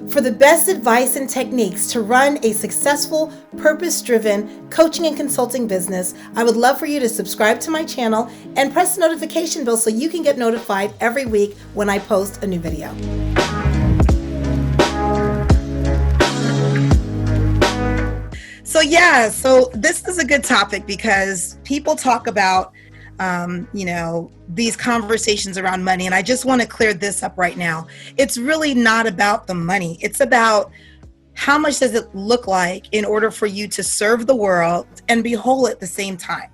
For the best advice and techniques to run a successful, purpose-driven coaching and consulting business, I would love for you to subscribe to my channel and press the notification bell so you can get notified every week when I post a new video. So this is a good topic because people talk about these conversations around money. And I just want to clear this up right now. It's really not about the money. It's about how much does it look like in order for you to serve the world and be whole at the same time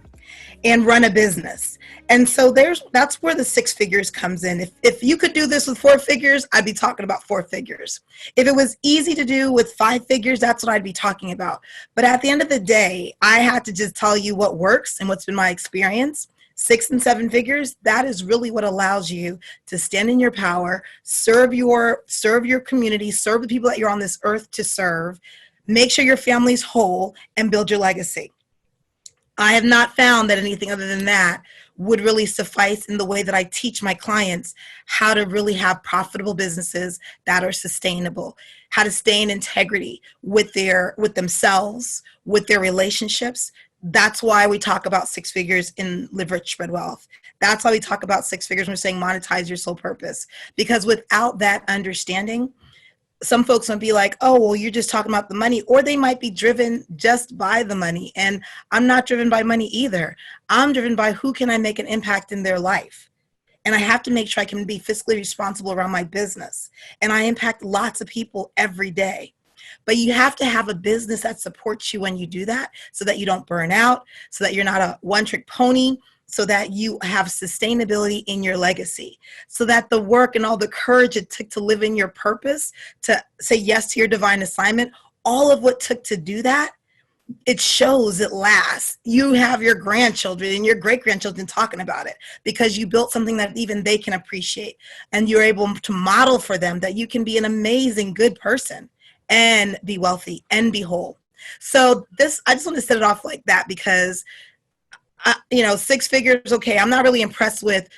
and run a business. And so that's where the 6 figures comes in. If you could do this with 4 figures, I'd be talking about 4 figures. If it was easy to do with 5 figures, that's what I'd be talking about. But at the end of the day, I had to just tell you what works and what's been my experience. 6 and 7 figures, that is really what allows you to stand in your power, serve your community, serve the people that you're on this earth to serve, make sure your family's whole, and build your legacy. I have not found that anything other than that would really suffice in the way that I teach my clients how to really have profitable businesses that are sustainable, how to stay in integrity with themselves, with their relationships. That's why we talk about 6 figures in Live Rich, Spread Wealth. That's why we talk about 6 figures when we're saying monetize your soul purpose. Because without that understanding, some folks might be like, oh, well, you're just talking about the money, or they might be driven just by the money. And I'm not driven by money either. I'm driven by who can I make an impact in their life. And I have to make sure I can be fiscally responsible around my business. And I impact lots of people every day. But you have to have a business that supports you when you do that so that you don't burn out, so that you're not a one-trick pony, so that you have sustainability in your legacy, so that the work and all the courage it took to live in your purpose, to say yes to your divine assignment, all of what took to do that, it shows, it lasts. You have your grandchildren and your great-grandchildren talking about it because you built something that even they can appreciate. And you're able to model for them that you can be an amazing, good person and be wealthy and be whole. So I just want to set it off like that because 6 figures, okay, I'm not really impressed with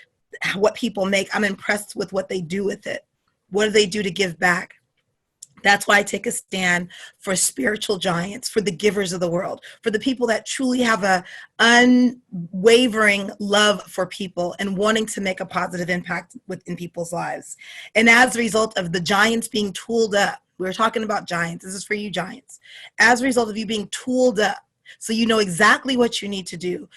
what people make. I'm impressed with what they do with it. What do they do to give back? That's why I take a stand for spiritual giants, for the givers of the world, for the people that truly have a unwavering love for people and wanting to make a positive impact in people's lives. And as a result of the giants being tooled up, we're talking about giants. This is for you giants. As a result of you being tooled up, so you know exactly what you need to do,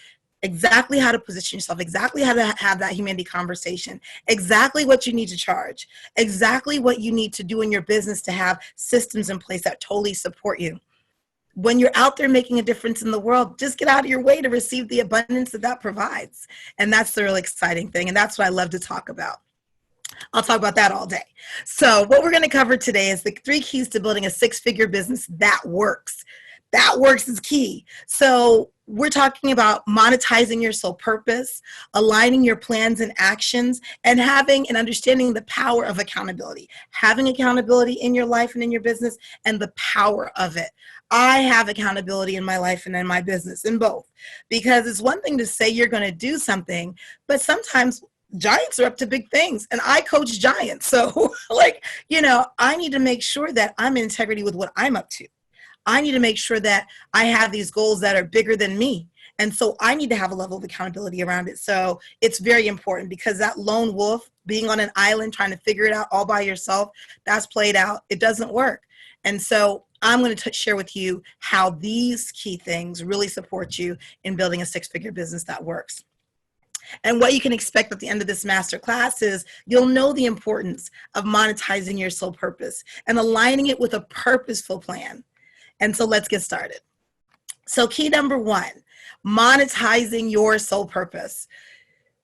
exactly how to position yourself, exactly how to have that humanity conversation, exactly what you need to charge, exactly what you need to do in your business to have systems in place that totally support you. When you're out there making a difference in the world, just get out of your way to receive the abundance that provides. And that's the real exciting thing. And that's what I love to talk about. I'll talk about that all day. So what we're going to cover today is the 3 keys to building a 6-figure business that works. That works is key. So we're talking about monetizing your soul purpose, aligning your plans and actions, and having and understanding the power of accountability. Having accountability in your life and in your business and the power of it. I have accountability in my life and in my business, in both. Because it's one thing to say you're going to do something, but sometimes giants are up to big things, and I coach giants. So I need to make sure that I'm in integrity with what I'm up to. I need to make sure that I have these goals that are bigger than me. And so I need to have a level of accountability around it. So it's very important because that lone wolf being on an island trying to figure it out all by yourself, that's played out. It doesn't work. And so I'm going to share with you how these key things really support you in building a 6-figure business that works. And what you can expect at the end of this masterclass is you'll know the importance of monetizing your soul purpose and aligning it with a purposeful plan. And so let's get started. So key number 1, monetizing your soul purpose.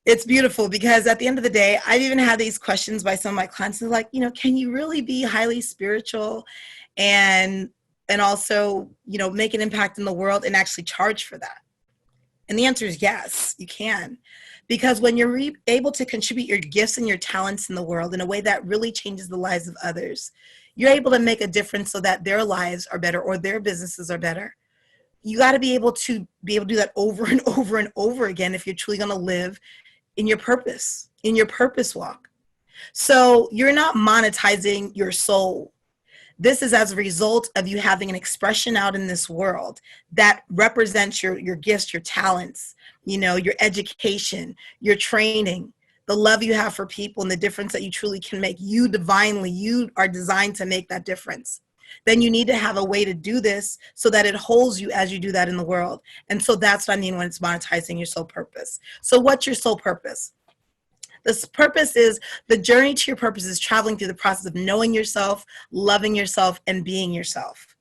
It's beautiful because at the end of the day, I've even had these questions by some of my clients. They're like, can you really be highly spiritual and also, make an impact in the world and actually charge for that? And the answer is yes, you can. Because when you're able to contribute your gifts and your talents in the world in a way that really changes the lives of others, you're able to make a difference so that their lives are better or their businesses are better. You got to be able to do that over and over and over again if you're truly going to live in your purpose walk. So you're not monetizing your soul. This is as a result of you having an expression out in this world that represents your gifts, your talents, your education, your training, the love you have for people, and the difference that you truly can make. You are designed to make that difference. Then you need to have a way to do this so that it holds you as you do that in the world. And so that's what I mean when it's monetizing your soul purpose. So what's your soul purpose? This purpose is the journey to your purpose is traveling through the process of knowing yourself, loving yourself, and being yourself.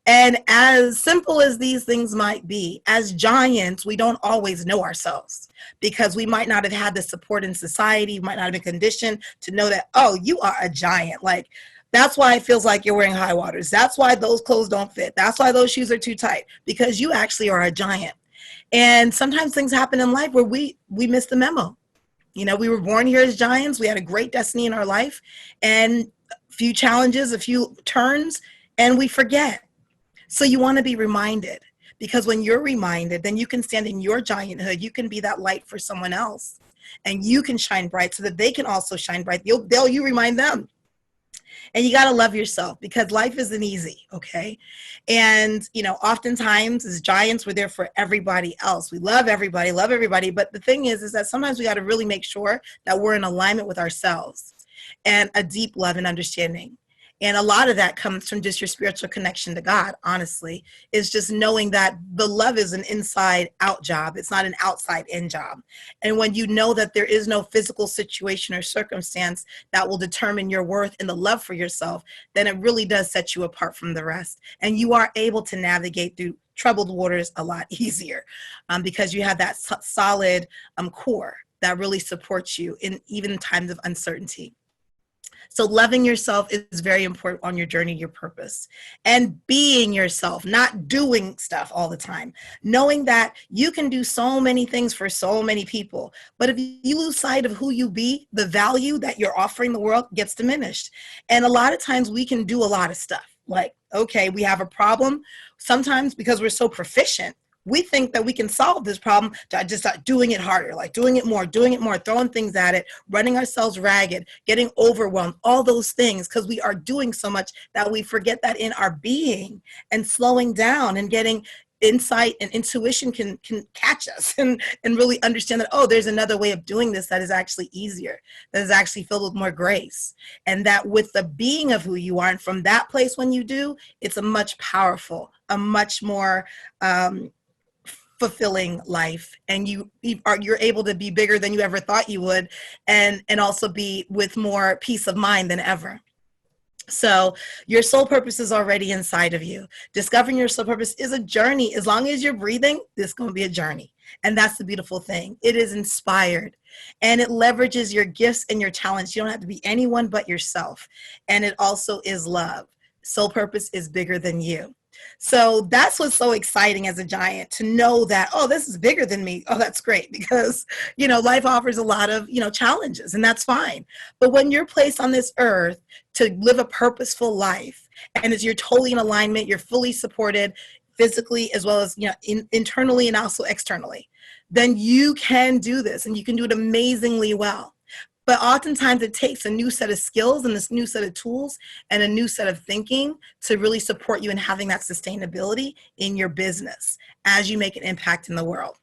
And as simple as these things might be, as giants, we don't always know ourselves because we might not have had the support in society, might not have been conditioned to know that, oh, you are a giant. Like, that's why it feels like you're wearing high waters. That's why those clothes don't fit. That's why those shoes are too tight, because you actually are a giant. And sometimes things happen in life where we miss the memo. We were born here as giants. We had a great destiny in our life and a few challenges, a few turns, and we forget. So you want to be reminded, because when you're reminded, then you can stand in your gianthood. You can be that light for someone else, and you can shine bright so that they can also shine bright. You remind them. And you got to love yourself, because life isn't easy, okay? And, oftentimes as giants, we're there for everybody else. We love everybody. But the thing is that sometimes we got to really make sure that we're in alignment with ourselves and a deep love and understanding. And a lot of that comes from just your spiritual connection to God, honestly, is just knowing that the love is an inside out job. It's not an outside in job. And when you know that there is no physical situation or circumstance that will determine your worth and the love for yourself, then it really does set you apart from the rest. And you are able to navigate through troubled waters a lot easier because you have that solid core that really supports you in even times of uncertainty. So loving yourself is very important on your journey, your purpose, and being yourself, not doing stuff all the time, knowing that you can do so many things for so many people. But if you lose sight of who you be, the value that you're offering the world gets diminished. And a lot of times we can do a lot of stuff. Like, okay, we have a problem. Sometimes because we're so proficient, we think that we can solve this problem by just doing it harder, like doing it more, throwing things at it, running ourselves ragged, getting overwhelmed, all those things, because we are doing so much that we forget that in our being and slowing down and getting insight and intuition can catch us and really understand that, oh, there's another way of doing this that is actually easier, that is actually filled with more grace. And that with the being of who you are, and from that place when you do, it's a much powerful, a much more fulfilling life, and you're able to be bigger than you ever thought you would, and also be with more peace of mind than ever. So your soul purpose is already inside of you. Discovering your soul purpose is a journey. As long as you're breathing, this is going to be a journey. And that's the beautiful thing. It is inspired, and it leverages your gifts and your talents. You don't have to be anyone but yourself. And it also is love. Soul purpose is bigger than you. So that's what's so exciting as a giant, to know that, oh, this is bigger than me. Oh, that's great, because, life offers a lot of, challenges, and that's fine. But when you're placed on this earth to live a purposeful life, and as you're totally in alignment, you're fully supported physically as well as, internally and also externally, then you can do this, and you can do it amazingly well. But oftentimes it takes a new set of skills and this new set of tools and a new set of thinking to really support you in having that sustainability in your business as you make an impact in the world.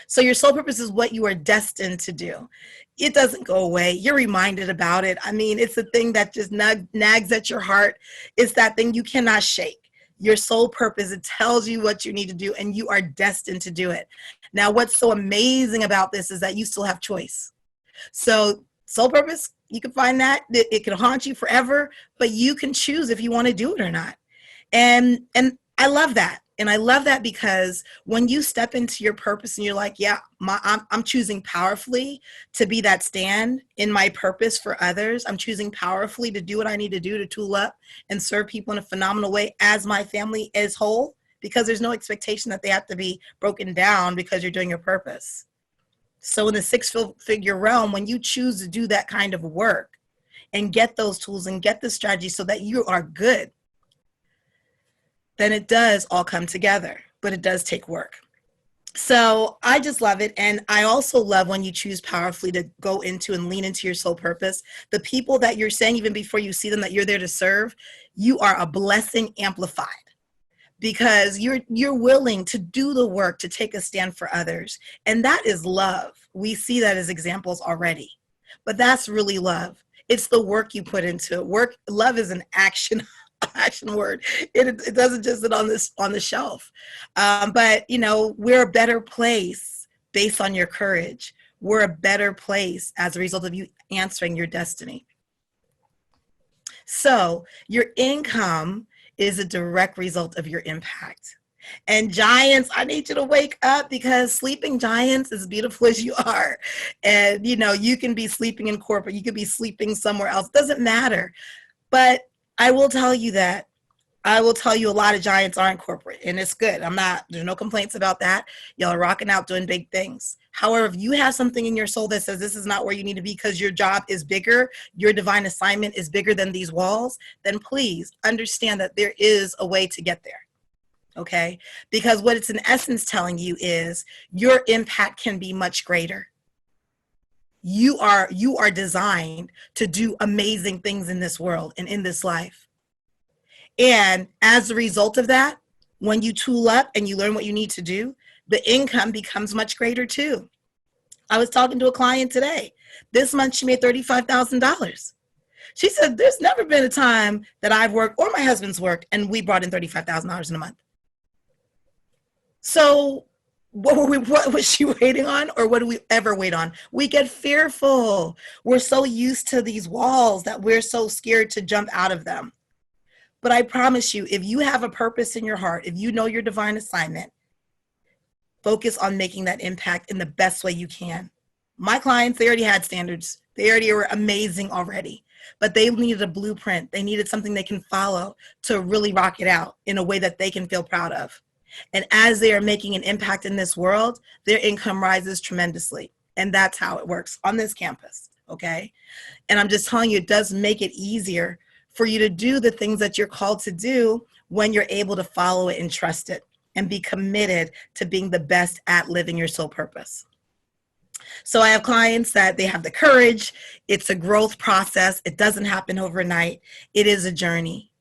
So your soul purpose is what you are destined to do. It doesn't go away. You're reminded about it. I mean, it's a thing that just nags at your heart. It's that thing you cannot shake. Your soul purpose, it tells you what you need to do, and you are destined to do it. Now, what's so amazing about this is that you still have choice. So soul purpose, you can find that it can haunt you forever, but you can choose if you want to do it or not. And I love that. And I love that because when you step into your purpose and you're like, yeah, I'm choosing powerfully to be that stand in my purpose for others. I'm choosing powerfully to do what I need to do to tool up and serve people in a phenomenal way as my family is whole, because there's no expectation that they have to be broken down because you're doing your purpose. So in the six-figure realm, when you choose to do that kind of work and get those tools and get the strategy so that you are good, then it does all come together, but it does take work. So I just love it. And I also love when you choose powerfully to go into and lean into your soul purpose. The people that you're saying, even before you see them, that you're there to serve, you are a blessing amplified because you're willing to do the work to take a stand for others. And that is love. We see that as examples already. But that's really love. It's the work you put into it. Work, love is an action action word. It doesn't just sit on the shelf. But we're a better place based on your courage. We're a better place as a result of you answering your destiny. So your income is a direct result of your impact. And giants, I need you to wake up, because sleeping giants, as beautiful as you are, and you can be sleeping in corporate, you could be sleeping somewhere else, doesn't matter. But I will tell you a lot of giants aren't corporate, and it's good. There's no complaints about that. Y'all are rocking out doing big things. However, if you have something in your soul that says this is not where you need to be because your job is bigger, your divine assignment is bigger than these walls, then please understand that there is a way to get there. Okay? Because what it's in essence telling you is your impact can be much greater. You are designed to do amazing things in this world and in this life. And as a result of that, when you tool up and you learn what you need to do, the income becomes much greater too. I was talking to a client today. This month she made $35,000. She said, there's never been a time that I've worked or my husband's worked and we brought in $35,000 in a month. So what was she waiting on, or what do we ever wait on? We get fearful. We're so used to these walls that we're so scared to jump out of them. But I promise you, if you have a purpose in your heart, if you know your divine assignment, focus on making that impact in the best way you can. My clients, they already had standards. They already were amazing already, but they needed a blueprint. They needed something they can follow to really rock it out in a way that they can feel proud of. And as they are making an impact in this world, their income rises tremendously. And that's how it works on this campus, okay? And I'm just telling you, it does make it easier for you to do the things that you're called to do when you're able to follow it and trust it and be committed to being the best at living your soul purpose. So I have clients that they have the courage. It's a growth process. It doesn't happen overnight. It is a journey.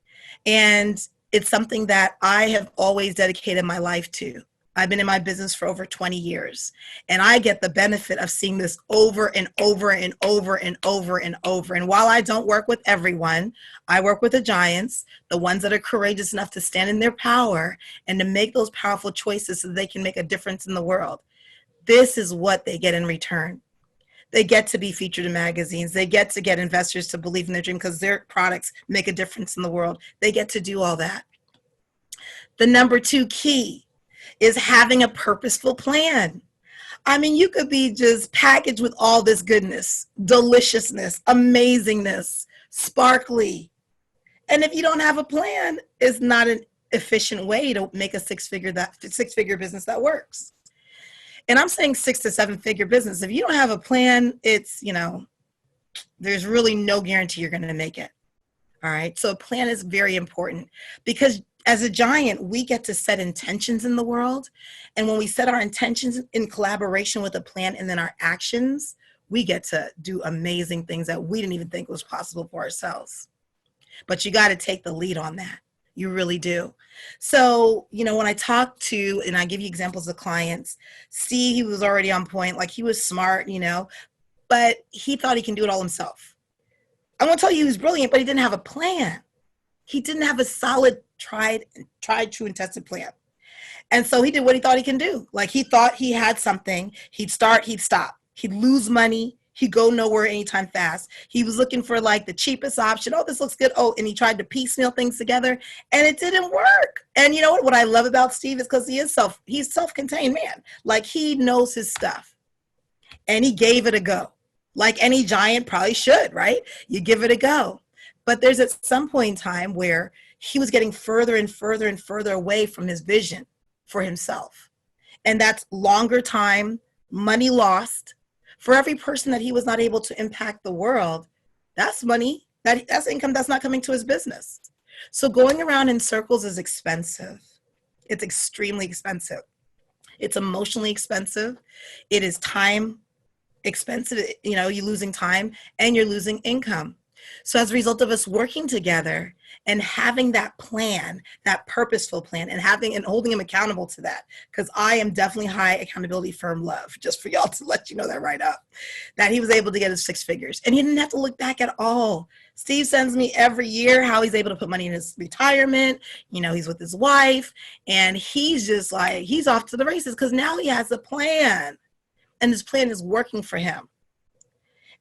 And it's something that I have always dedicated my life to. I've been in my business for over 20 years, and I get the benefit of seeing this over and over and over and over and over. And while I don't work with everyone, I work with the giants, the ones that are courageous enough to stand in their power and to make those powerful choices so they can make a difference in the world. This is what they get in return. They get to be featured in magazines. They get to get investors to believe in their dream because their products make a difference in the world. They get to do all that. The number 2 key is having a purposeful plan. I mean, you could be just packaged with all this goodness, deliciousness, amazingness, sparkly. And if you don't have a plan, it's not an efficient way to make a six-figure business that works. And I'm saying 6 to 7 figure business. If you don't have a plan, it's, there's really no guarantee you're going to make it. All right. So a plan is very important because as a giant, we get to set intentions in the world. And when we set our intentions in collaboration with a plan and then our actions, we get to do amazing things that we didn't even think was possible for ourselves. But you got to take the lead on that. You really do. So, when I talk to, and I give you examples of clients, Steve, he was already on point. Like, he was smart, but he thought he can do it all himself. I won't tell you he was brilliant, but he didn't have a plan. He didn't have a solid, tried, true, and tested plan. And so he did what he thought he can do. Like, he thought he had something. He'd start, he'd stop. He'd lose money. He'd go nowhere anytime fast. He was looking for like the cheapest option. Oh, this looks good. Oh, and he tried to piecemeal things together and it didn't work. And you know what I love about Steve is because he's self-contained man. Like, he knows his stuff and he gave it a go. Like any giant probably should, right? You give it a go. But there's at some point in time where he was getting further and further and further away from his vision for himself. And that's longer time, money lost. For every person that he was not able to impact the world, that's money, that's income that's not coming to his business. So going around in circles is expensive. It's extremely expensive. It's emotionally expensive. It is time expensive. You're losing time and you're losing income. So as a result of us working together and having that plan, that purposeful plan, and having and holding him accountable to that, because I am definitely high accountability, firm love, just for y'all to let you know that right up, that he was able to get his 6 figures and he didn't have to look back at all. Steve sends me every year how he's able to put money in his retirement. He's with his wife and he's just like, he's off to the races because now he has a plan and this plan is working for him.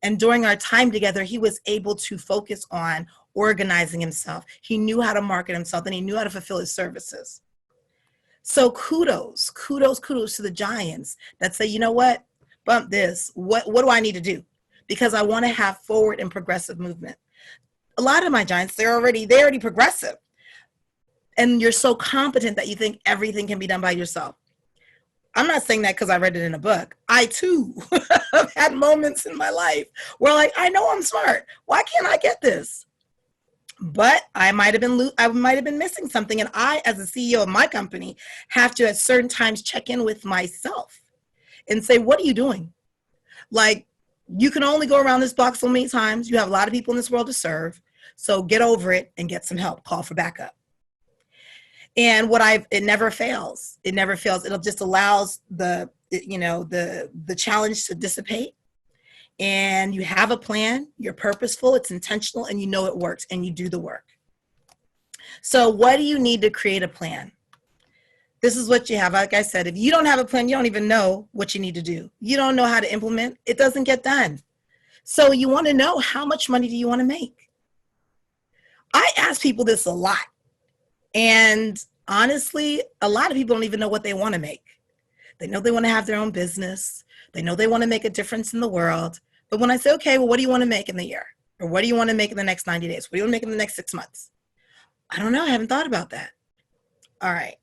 And during our time together, he was able to focus on organizing himself. He knew how to market himself and he knew how to fulfill his services. So kudos to the giants that say, you know what, bump this. What do I need to do? Because I want to have forward and progressive movement. A lot of my giants, they're already progressive. And you're so competent that you think everything can be done by yourself. I'm not saying that because I read it in a book. I too have had moments in my life where I know I'm smart. Why can't I get this? But I might have been missing something. And I, as the CEO of my company, have to at certain times check in with myself and say, what are you doing? You can only go around this block so many times. You have a lot of people in this world to serve. So get over it and get some help. Call for backup. And it never fails. It never fails. It'll just allows the challenge to dissipate. And you have a plan, you're purposeful, it's intentional, and you know it works, and you do the work. So what do you need to create a plan? This is what you have. Like I said, if you don't have a plan, you don't even know what you need to do. You don't know how to implement, it doesn't get done. So you want to know, how much money do you want to make? I ask people this a lot. And honestly, a lot of people don't even know what they want to make. They know they want to have their own business. They know they want to make a difference in the world. But when I say, okay, well, what do you want to make in the year? Or what do you want to make in the next 90 days? What do you want to make in the next 6 months? I don't know. I haven't thought about that. All right.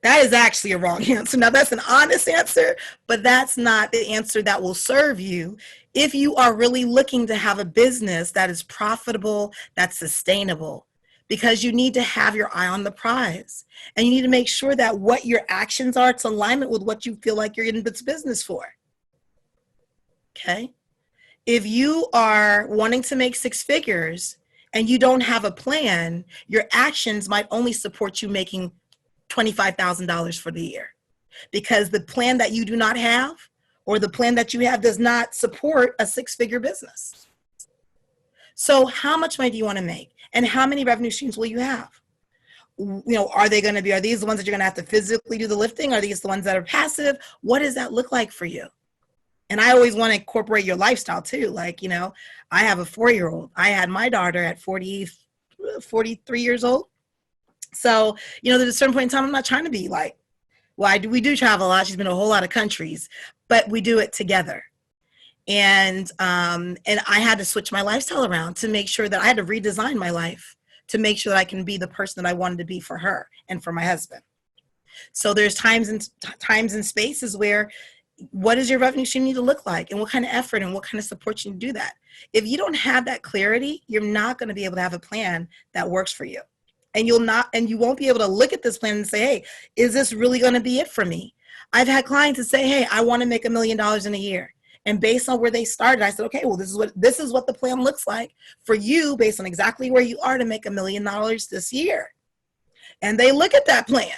That is actually a wrong answer. Now, that's an honest answer, but that's not the answer that will serve you if you are really looking to have a business that is profitable, that's sustainable. Because you need to have your eye on the prize. And you need to make sure that what your actions are, it's alignment with what you feel like you're in this business for. Okay? If you are wanting to make 6 figures and you don't have a plan, your actions might only support you making $25,000 for the year. Because the plan that you do not have, or the plan that you have, does not support a 6-figure business. So how much money do you want to make? And how many revenue streams will you have? Are these the ones that you're going to have to physically do the lifting? Are these the ones that are passive? What does that look like for you? And I always want to incorporate your lifestyle too. I have a 4-year-old. I had my daughter at 43 years old. So, there's a certain point in time, I'm not trying to be we do travel a lot. She's been to a whole lot of countries, but we do it together. And I had to switch my lifestyle around to make sure that I had to redesign my life to make sure that I can be the person that I wanted to be for her and for my husband. So there's times and spaces where, what does your revenue stream need to look like, and what kind of effort and what kind of support you need to do that? If you don't have that clarity, you're not going to be able to have a plan that works for you. And you won't be able to look at this plan and say, hey, is this really going to be it for me? I've had clients that say, hey, I want to make $1 million in a year. And based on where they started, I said, okay, well, this is what the plan looks like for you based on exactly where you are to make $1 million this year. And they look at that plan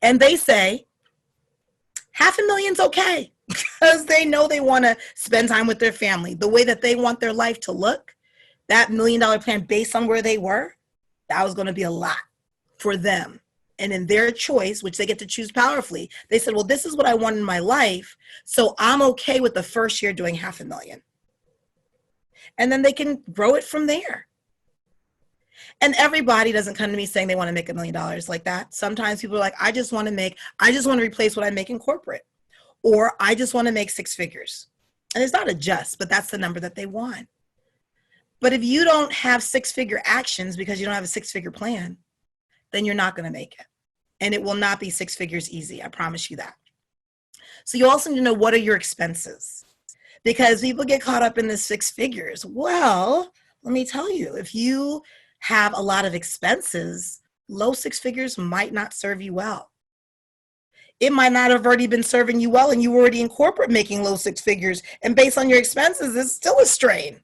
and they say, $500,000's okay, because they know they want to spend time with their family, the way that they want their life to look. That $1 million plan, based on where they were, that was going to be a lot for them. And in their choice, which they get to choose powerfully, they said, well, this is what I want in my life, so I'm okay with the first year doing $500,000. And then they can grow it from there. And everybody doesn't come to me saying they want to make $1 million like that. Sometimes people are like, I just want to replace what I make in corporate, or I just want to make 6 figures. And it's not a just, but that's the number that they want. But if you don't have 6-figure actions because you don't have a 6-figure plan, then you're not going to make it. And it will not be 6 figures easy. I promise you that. So you also need to know, what are your expenses? Because people get caught up in the 6 figures. Well, let me tell you, if you have a lot of expenses, low 6 figures might not serve you well. It might not have already been serving you well and you were already in corporate making low six figures. And based on your expenses, it's still a strain.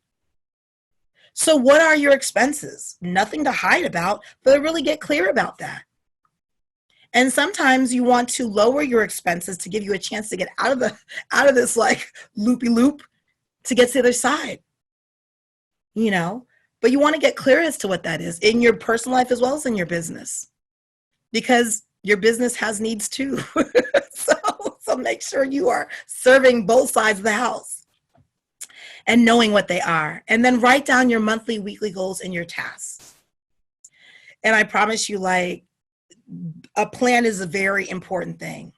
So what are your expenses? Nothing to hide about, but really get clear about that. And sometimes you want to lower your expenses to give you a chance to get out of this like loopy loop to get to the other side, you know? But you want to get clear as to what that is in your personal life as well as in your business, because your business has needs too. So make sure you are serving both sides of the house and knowing what they are. And then write down your monthly, weekly goals and your tasks. And I promise you, like, a plan is a very important thing.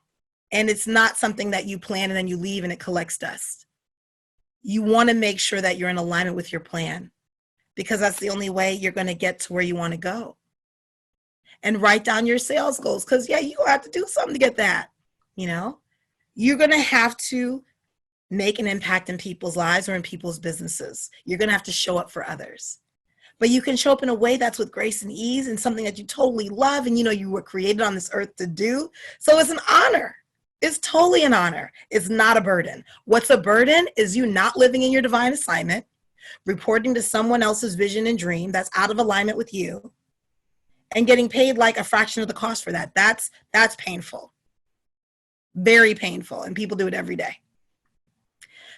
And it's not something that you plan and then you leave and it collects dust. You want to make sure that you're in alignment with your plan, because that's the only way you're going to get to where you want to go. And write down your sales goals, because yeah, you have to do something to get that. You know, you're going to have to make an impact in people's lives or in people's businesses. You're going to have to show up for others. But you can show up in a way that's with grace and ease and something that you totally love and you know you were created on this earth to do. So it's an honor. It's totally an honor. It's not a burden. What's a burden is you not living in your divine assignment, reporting to someone else's vision and dream that's out of alignment with you, and getting paid like a fraction of the cost for that. That's painful. Very painful. And people do it every day.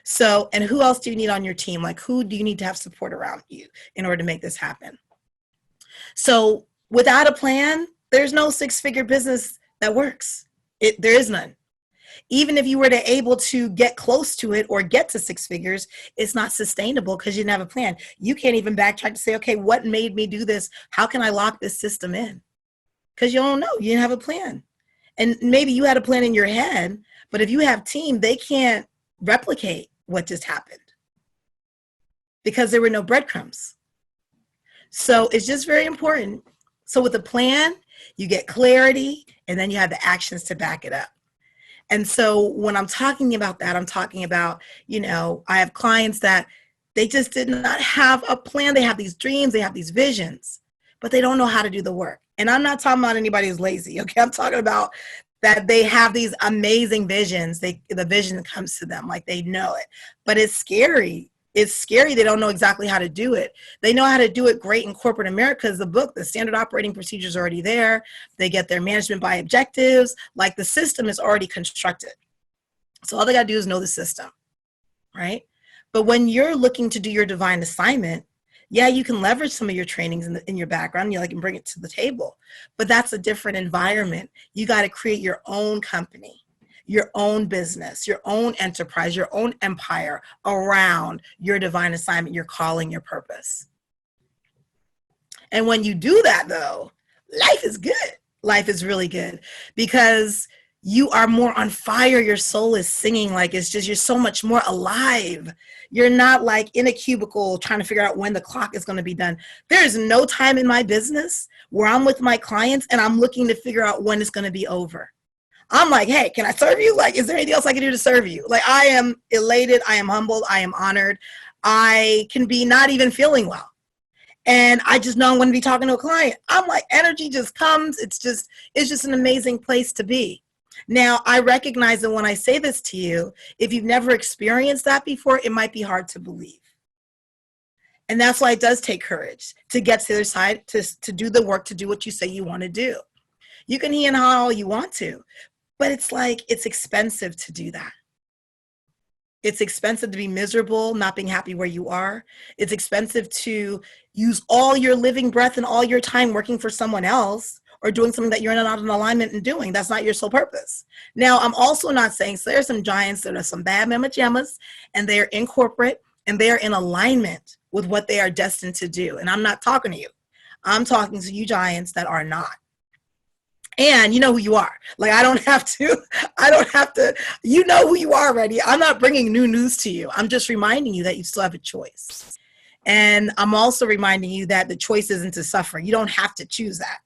So, and who else do you need on your team? Like, who do you need to have support around you in order to make this happen? So without a plan, there's no six-figure business that works. There is none. Even if you were to able to get close to it or get to six figures, it's not sustainable because you didn't have a plan. You can't even backtrack to say, okay, what made me do this? How can I lock this system in? Because you don't know. You didn't have a plan. And maybe you had a plan in your head, but if you have team, they can't replicate what just happened because there were no breadcrumbs. So it's just very important. So with a plan, you get clarity and then you have the actions to back it up. And so when I'm talking about that, I'm talking about, you know, I have clients that they just did not have a plan. They have these dreams, they have these visions, but they don't know how to do the work. And I'm not talking about anybody who's lazy, okay? I'm talking about that they have these amazing visions. The vision comes to them like they know it, but it's scary. It's scary. They don't know exactly how to do it. They know how to do it great in corporate America because the book, the standard operating procedures are already there. They get their management by objectives. Like the system is already constructed. So all they got to do is know the system, right? But when you're looking to do your divine assignment, yeah, you can leverage some of your trainings in your background. You like can bring it to the table, but that's a different environment. You got to create your own company, your own business, your own enterprise, your own empire around your divine assignment, your calling, your purpose. And when you do that, though, life is good. Life is really good because you are more on fire. Your soul is singing like it's just, you're so much more alive. You're not like in a cubicle trying to figure out when the clock is going to be done. There is no time in my business where I'm with my clients and I'm looking to figure out when it's going to be over. I'm like, hey, can I serve you? Like, is there anything else I can do to serve you? Like, I am elated. I am humbled. I am honored. I can be not even feeling well. And I just know I'm going to be talking to a client. I'm like, energy just comes. It's just an amazing place to be. Now, I recognize that when I say this to you, if you've never experienced that before, it might be hard to believe. And that's why it does take courage to get to the other side, to do the work, to do what you say you want to do. You can he and haw all you want to, but it's like, it's expensive to do that. It's expensive to be miserable, not being happy where you are. It's expensive to use all your living breath and all your time working for someone else or doing something that you're not in alignment and doing. That's not your sole purpose. Now, I'm also not saying, so there's some giants that are some bad mama jammas and they're in corporate and they're in alignment with what they are destined to do. And I'm not talking to you. I'm talking to you giants that are not. And you know who you are. Like, I don't have to, you know who you are already. I'm not bringing new news to you. I'm just reminding you that you still have a choice. And I'm also reminding you that the choice isn't to suffer. You don't have to choose that.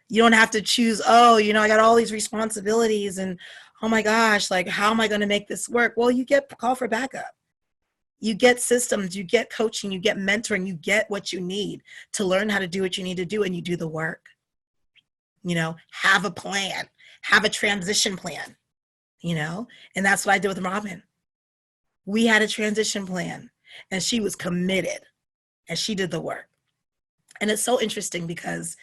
You don't have to choose, oh, you know, I got all these responsibilities and, oh my gosh, like, how am I going to make this work? Well, you get call for backup. You get systems, you get coaching, you get mentoring, you get what you need to learn how to do what you need to do, and you do the work. You know, have a plan, have a transition plan, and that's what I did with Robin. We had a transition plan, and she was committed, and she did the work. And it's so interesting because,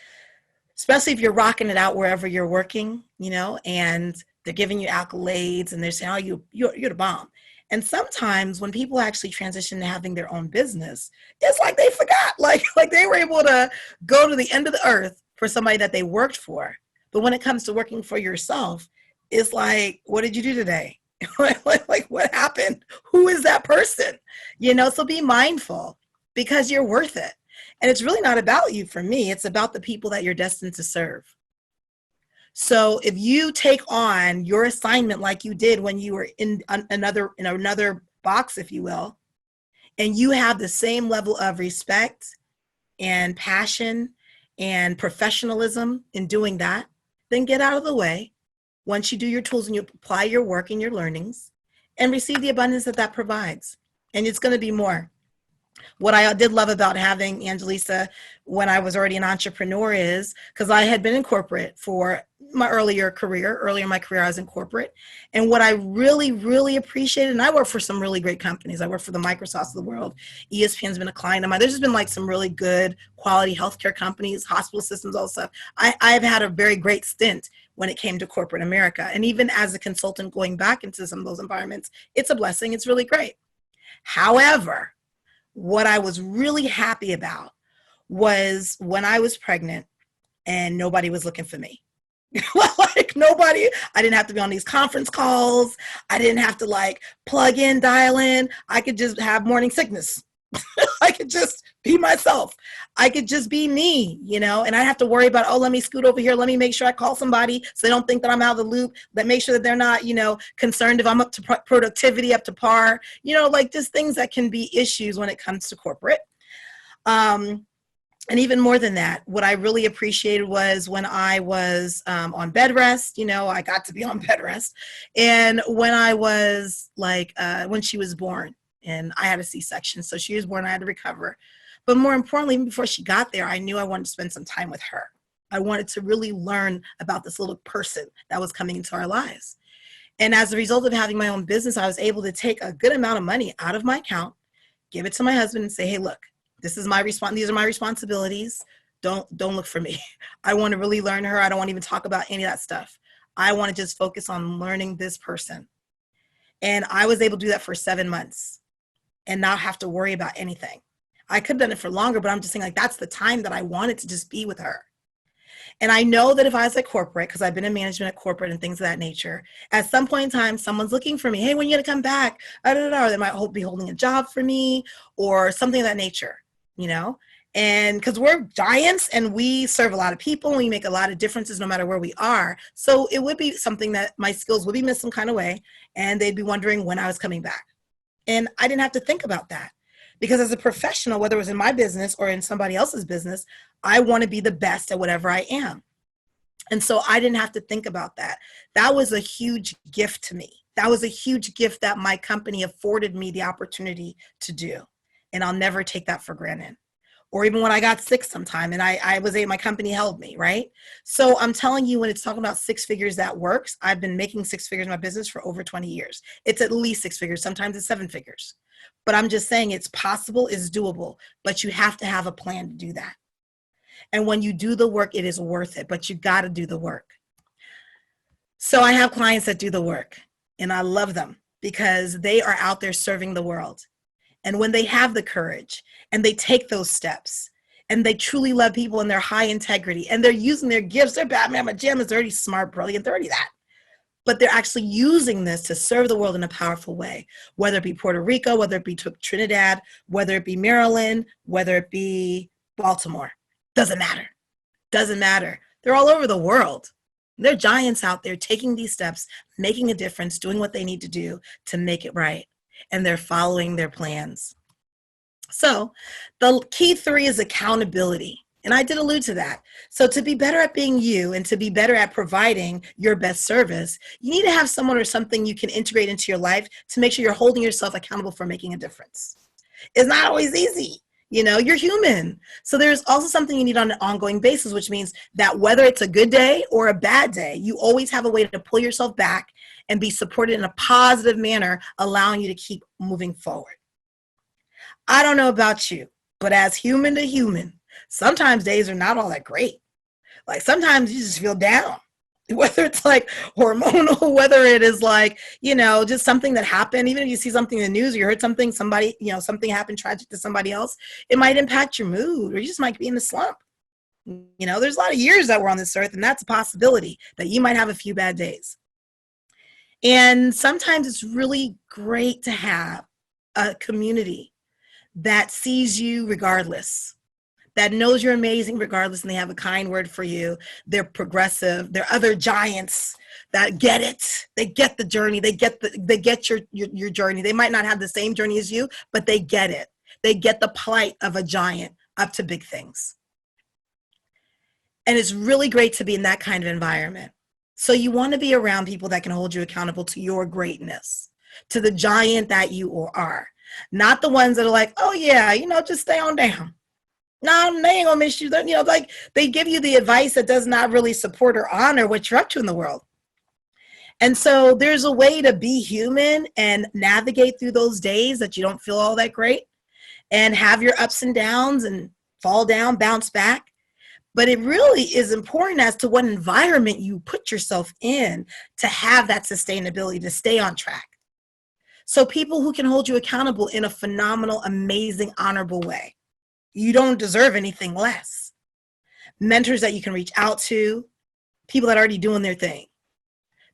especially if you're rocking it out wherever you're working, and they're giving you accolades and they're saying, oh, you're the bomb. And sometimes when people actually transition to having their own business, it's like they forgot, like they were able to go to the end of the earth for somebody that they worked for. But when it comes to working for yourself, it's like, what did you do today? like what happened? Who is that person? So be mindful, because you're worth it. And it's really not about you for me. It's about the people that you're destined to serve. So if you take on your assignment like you did when you were in another box, if you will, and you have the same level of respect and passion and professionalism in doing that, then get out of the way once you do your tools and you apply your work and your learnings and receive the abundance that provides. And it's going to be more. What I did love about having Angelisa when I was already an entrepreneur is because I had been in corporate for my earlier in my career, I was in corporate. And what I really, really appreciated, and I work for some really great companies. I work for the Microsofts of the world. ESPN's been a client of mine. There's just been like some really good quality healthcare companies, hospital systems, all stuff. I've had a very great stint when it came to corporate America. And even as a consultant going back into some of those environments, it's a blessing. It's really great. However, what I was really happy about was when I was pregnant and nobody was looking for me. Like nobody, I didn't have to be on these conference calls. I didn't have to plug in, dial in. I could just have morning sickness. I could just be myself. I could just be me, and I have to worry about, let me scoot over here. Let me make sure I call somebody so they don't think that I'm out of the loop. That make sure that they're not, concerned if I'm up to productivity, up to par, just things that can be issues when it comes to corporate. And even more than that, what I really appreciated was when I was on bed rest, I got to be on bed rest. And when I was when she was born, and I had a C-section. So she was born, I had to recover. But more importantly, even before she got there, I knew I wanted to spend some time with her. I wanted to really learn about this little person that was coming into our lives. And as a result of having my own business, I was able to take a good amount of money out of my account, give it to my husband and say, hey, look, this is my these are my responsibilities. Don't look for me. I want to really learn her. I don't want to even talk about any of that stuff. I want to just focus on learning this person. And I was able to do that for 7 months and not have to worry about anything. I could have done it for longer, but I'm just saying that's the time that I wanted to just be with her. And I know that if I was at corporate, because I've been in management at corporate and things of that nature, at some point in time, someone's looking for me. Hey, when are you going to come back? Or they might be holding a job for me or something of that nature, And because we're giants and we serve a lot of people and we make a lot of differences no matter where we are. So it would be something that my skills would be missed some kind of way. And they'd be wondering when I was coming back. And I didn't have to think about that because as a professional, whether it was in my business or in somebody else's business, I want to be the best at whatever I am. And so I didn't have to think about that. That was a huge gift to me. That was a huge gift that my company afforded me the opportunity to do. And I'll never take that for granted. Or even when I got sick sometime and my company held me, right? So I'm telling you, when it's talking about 6 figures that works, I've been making 6 figures in my business for over 20 years. It's at least 6 figures. Sometimes it's 7 figures. But I'm just saying it's possible, it's doable, but you have to have a plan to do that. And when you do the work, it is worth it, but you got to do the work. So I have clients that do the work and I love them because they are out there serving the world. And when they have the courage and they take those steps and they truly love people and they're high integrity and they're using their gifts, they're Batman, but Jam is already smart, brilliant, they're already that. But they're actually using this to serve the world in a powerful way, whether it be Puerto Rico, whether it be Trinidad, whether it be Maryland, whether it be Baltimore. Doesn't matter. Doesn't matter. They're all over the world. They're giants out there taking these steps, making a difference, doing what they need to do to make it right. And they're following their plans. So the key 3 is accountability. And I did allude to that. So to be better at being you and to be better at providing your best service, you need to have someone or something you can integrate into your life to make sure you're holding yourself accountable for making a difference. It's not always easy. You're human. So there's also something you need on an ongoing basis, which means that whether it's a good day or a bad day, you always have a way to pull yourself back and be supported in a positive manner, allowing you to keep moving forward. I don't know about you, but as human to human, sometimes days are not all that great. Like sometimes you just feel down, whether it's like hormonal, whether it is like, just something that happened. Even if you see something in the news or you heard something, something happened tragic to somebody else, it might impact your mood or you just might be in a slump. There's a lot of years that we're on this earth, and that's a possibility that you might have a few bad days. And sometimes it's really great to have a community that sees you regardless, that knows you're amazing regardless, and they have a kind word for you. They're progressive. They're other giants that get it. They get the journey. They get your journey. They might not have the same journey as you, but they get it. They get the plight of a giant up to big things. And it's really great to be in that kind of environment. So you want to be around people that can hold you accountable to your greatness, to the giant that you are. Not the ones that are like, oh yeah, just stay on down. No, they ain't gonna miss you. Like they give you the advice that does not really support or honor what you're up to in the world. And so there's a way to be human and navigate through those days that you don't feel all that great and have your ups and downs and fall down, bounce back. But it really is important as to what environment you put yourself in to have that sustainability, to stay on track. So people who can hold you accountable in a phenomenal, amazing, honorable way. You don't deserve anything less. Mentors that you can reach out to, people that are already doing their thing,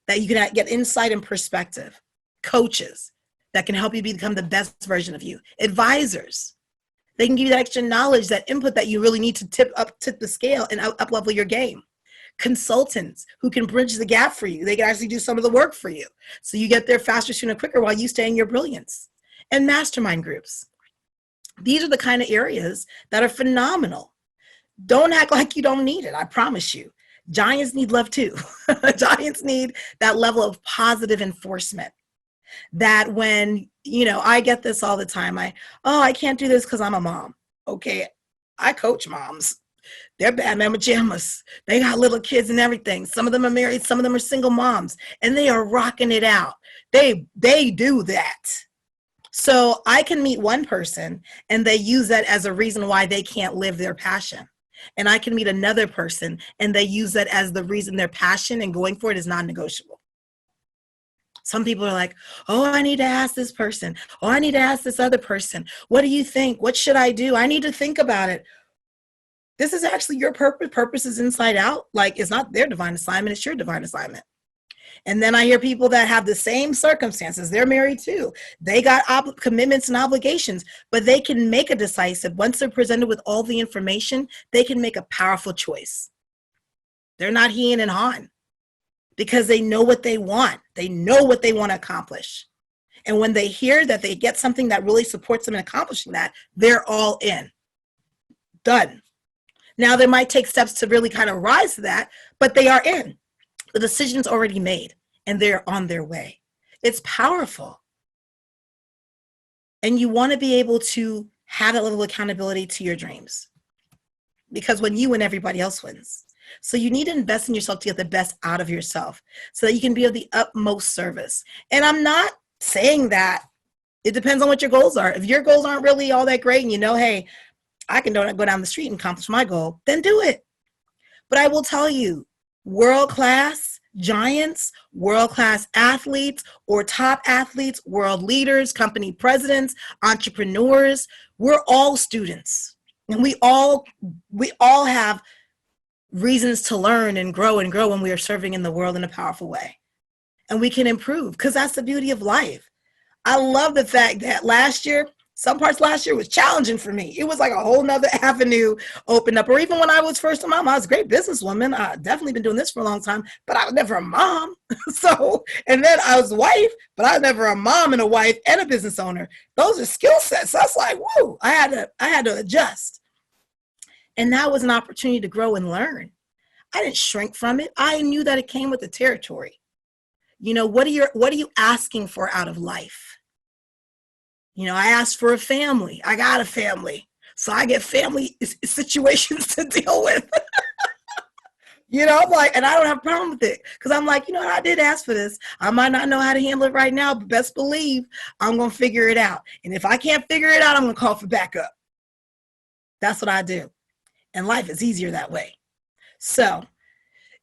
that you can get insight and perspective, coaches that can help you become the best version of you, advisors. They can give you that extra knowledge, that input that you really need to tip the scale and up level your game. Consultants who can bridge the gap for you. They can actually do some of the work for you. So you get there faster, sooner, quicker while you stay in your brilliance. And mastermind groups. These are the kind of areas that are phenomenal. Don't act like you don't need it. I promise you. Giants need love too. Giants need that level of positive enforcement. That when, I get this all the time. I can't do this because I'm a mom. Okay, I coach moms. They're bad mama jammas. They got little kids and everything. Some of them are married. Some of them are single moms. And they are rocking it out. They do that. So I can meet one person and they use that as a reason why they can't live their passion. And I can meet another person and they use that as the reason their passion and going for it is non-negotiable. Some people are like, oh, I need to ask this person. Oh, I need to ask this other person. What do you think? What should I do? I need to think about it. This is actually your purpose. Purpose is inside out. Like it's not their divine assignment. It's your divine assignment. And then I hear people that have the same circumstances. They're married too. They got commitments and obligations, but they can make a decisive, once they're presented with all the information, they can make a powerful choice. They're not heeing and hawing because they know what they want. They know what they want to accomplish. And when they hear that they get something that really supports them in accomplishing that, they're all in. Done. Now they might take steps to really kind of rise to that, but they are in. The decision's already made and they're on their way. It's powerful. And you want to be able to have that level of accountability to your dreams because when you win, everybody else wins. So you need to invest in yourself to get the best out of yourself so that you can be of the utmost service. And I'm not saying that it depends on what your goals are. If your goals aren't really all that great and hey, I can go down the street and accomplish my goal, then do it. But I will tell you, world-class giants, world-class athletes or top athletes, world leaders, company presidents, entrepreneurs, we're all students. And we all have reasons to learn and grow when we are serving in the world in a powerful way. And we can improve because that's the beauty of life. I love the fact that some parts last year was challenging for me. It was like a whole nother avenue opened up. Or even when I was first a mom, I was a great businesswoman. I definitely been doing this for a long time, but I was never a mom. And then I was a wife, but I was never a mom and a wife and a business owner. Those are skill sets. So I was like, whoa, I had to adjust. And that was an opportunity to grow and learn. I didn't shrink from it. I knew that it came with the territory. What are you asking for out of life? I asked for a family. I got a family. So I get family situations to deal with. You know, I'm like, and I don't have a problem with it because I'm like, you know what, I did ask for this. I might not know how to handle it right now, but best believe I'm going to figure it out. And if I can't figure it out, I'm going to call for backup. That's what I do. And life is easier that way. So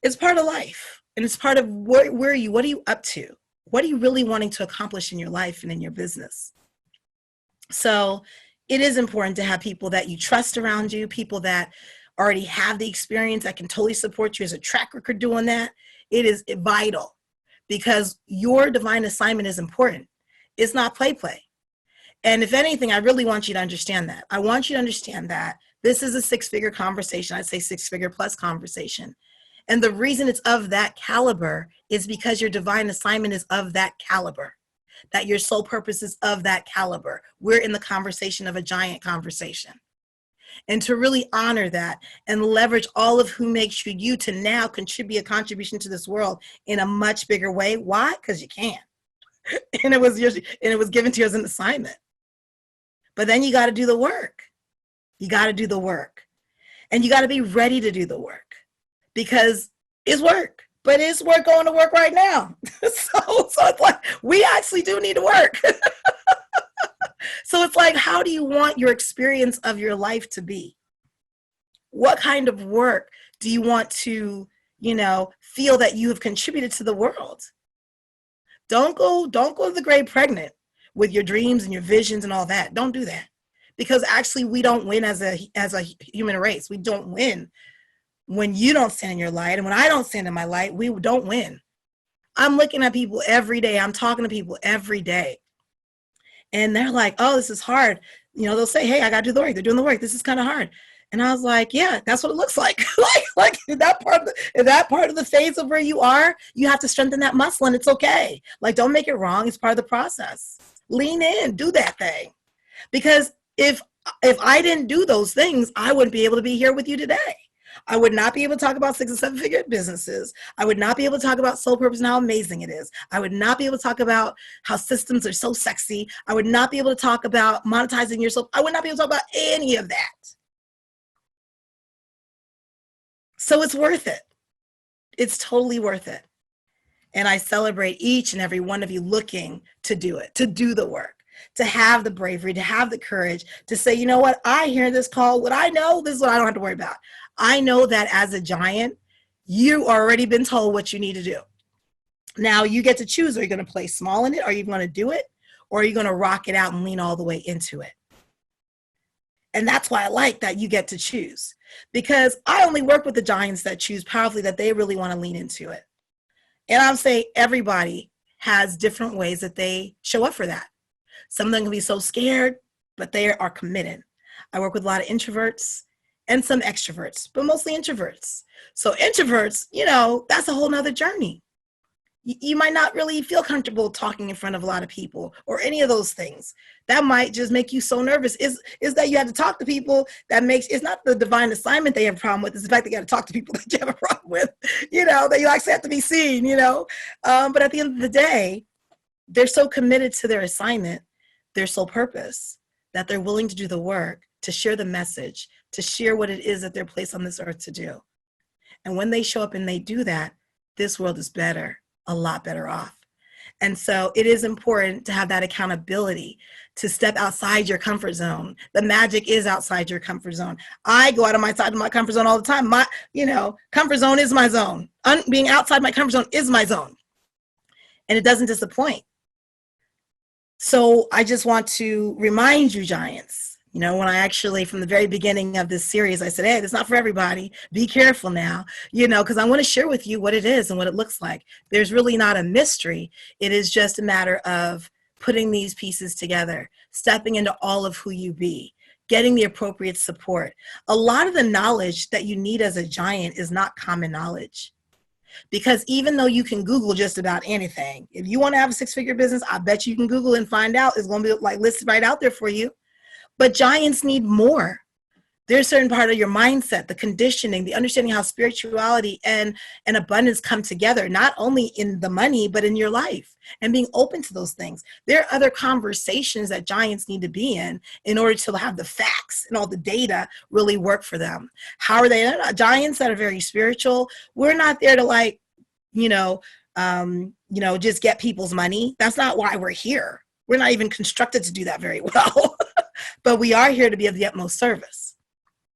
it's part of life. And it's part of where are you? What are you up to? What are you really wanting to accomplish in your life and in your business? So it is important to have people that you trust around you, people that already have the experience that can totally support you as a track record doing that. It is vital because your divine assignment is important. It's not play. And if anything, I really want you to understand that. I want you to understand that this is a six-figure conversation. I'd say six-figure plus conversation. And the reason it's of that caliber is because your divine assignment is of that caliber, that your soul purpose is of that caliber. We're in the conversation of a giant conversation. And to really honor that and leverage all of who makes you to now contribute a contribution to this world in a much bigger way. Why? Because you can. And it was given to you as an assignment. But then you got to do the work. You got to do the work. And you got to be ready to do the work because it's work. But it's work going to work right now. So it's like, we actually do need to work. So it's like, how do you want your experience of your life to be? What kind of work do you want to, feel that you have contributed to the world? Don't go to the grave pregnant with your dreams and your visions and all that. Don't do that. Because actually we don't win as a human race. We don't win when you don't stand in your light. And when I don't stand in my light, we don't win. I'm looking at people every day. I'm talking to people every day. And they're like, oh, this is hard. They'll say, hey, I got to do the work. They're doing the work. This is kind of hard. And I was like, yeah, that's what it looks like. like in that part of the phase of where you are, you have to strengthen that muscle and it's okay. Like, don't make it wrong. It's part of the process. Lean in, do that thing. Because if I didn't do those things, I wouldn't be able to be here with you today. I would not be able to talk about 6 and 7 figure businesses. I would not be able to talk about soul purpose and how amazing it is. I would not be able to talk about how systems are so sexy. I would not be able to talk about monetizing yourself. I would not be able to talk about any of that. So it's worth it. It's totally worth it. And I celebrate each and every one of you looking to do it, to do the work, to have the bravery, to have the courage, to say, you know what, I hear this call. What I know, this is what I don't have to worry about. I know that as a giant, you already been told what you need to do. Now you get to choose, are you going to play small in it? Are you going to do it? Or are you going to rock it out and lean all the way into it? And that's why I like that you get to choose, because I only work with the giants that choose powerfully, that they really want to lean into it. And I'm saying everybody has different ways that they show up for that. Some of them can be so scared, but they are committed. I work with a lot of introverts and some extroverts, but mostly introverts. So introverts, that's a whole nother journey. You might not really feel comfortable talking in front of a lot of people or any of those things. That might just make you so nervous. Is that you have to talk to people it's not the divine assignment they have a problem with. It's the fact that you got to talk to people that you have a problem with, that you actually have to be seen, But at the end of the day, they're so committed to their assignment, their sole purpose, that they're willing to do the work, to share the message, to share what it is that they're placed on this earth to do. And when they show up and they do that, this world is better, a lot better off. And so it is important to have that accountability, to step outside your comfort zone. The magic is outside your comfort zone. I go out of my comfort zone all the time. My, comfort zone is my zone. Being outside my comfort zone is my zone. And it doesn't disappoint. So I just want to remind you, giants, when I actually, from the very beginning of this series, I said, hey, it's not for everybody. Be careful now, because I want to share with you what it is and what it looks like. There's really not a mystery. It is just a matter of putting these pieces together, stepping into all of who you be, getting the appropriate support. A lot of the knowledge that you need as a giant is not common knowledge. Because even though you can Google just about anything, if you want to have a 6-figure business, I bet you can Google and find out. It's going to be like listed right out there for you. But giants need more. There's a certain part of your mindset, the conditioning, the understanding how spirituality and abundance come together, not only in the money, but in your life, and being open to those things. There are other conversations that giants need to be in order to have the facts and all the data really work for them. How are they? Giants that are very spiritual, we're not there to like, just get people's money. That's not why we're here. We're not even constructed to do that very well, but we are here to be of the utmost service.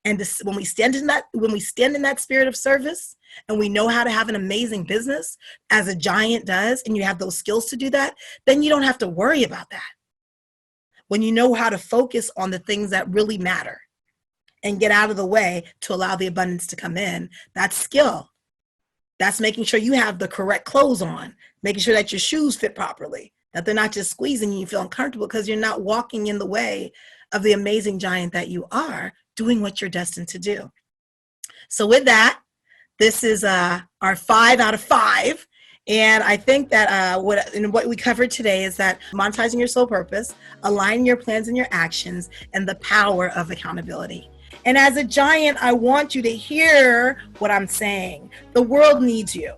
And when we stand in that spirit of service, and we know how to have an amazing business as a giant does, and you have those skills to do that, then you don't have to worry about that. When you know how to focus on the things that really matter and get out of the way to allow the abundance to come in, that's skill. That's making sure you have the correct clothes on, making sure that your shoes fit properly, that they're not just squeezing you, you feel uncomfortable because you're not walking in the way of the amazing giant that you are, doing what you're destined to do. So with that, this is our 5 out of 5. And I think that what we covered today is that monetizing your soul purpose, aligning your plans and your actions, and the power of accountability. And as a giant, I want you to hear what I'm saying. The world needs you.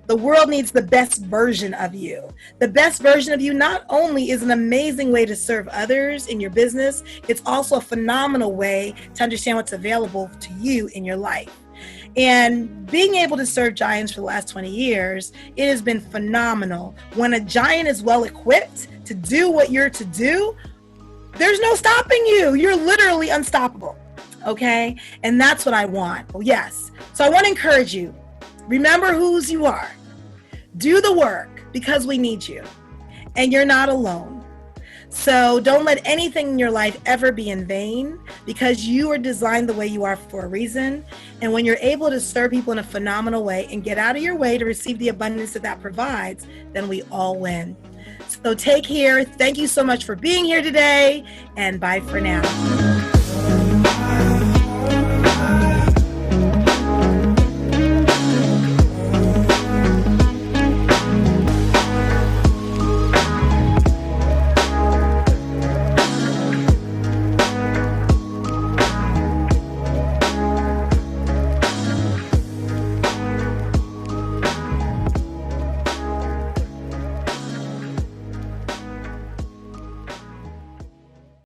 The world needs the best version of you. The best version of you not only is an amazing way to serve others in your business, it's also a phenomenal way to understand what's available to you in your life. And being able to serve giants for the last 20 years, it has been phenomenal. When a giant is well equipped to do what you're to do, there's no stopping you. You're literally unstoppable. Okay? And that's what I want. Oh, yes. So I want to encourage you. Remember whose you are. Do the work because we need you. And you're not alone. So don't let anything in your life ever be in vain, because you are designed the way you are for a reason. And when you're able to serve people in a phenomenal way and get out of your way to receive the abundance that provides, then we all win. So take care. Thank you so much for being here today, and bye for now.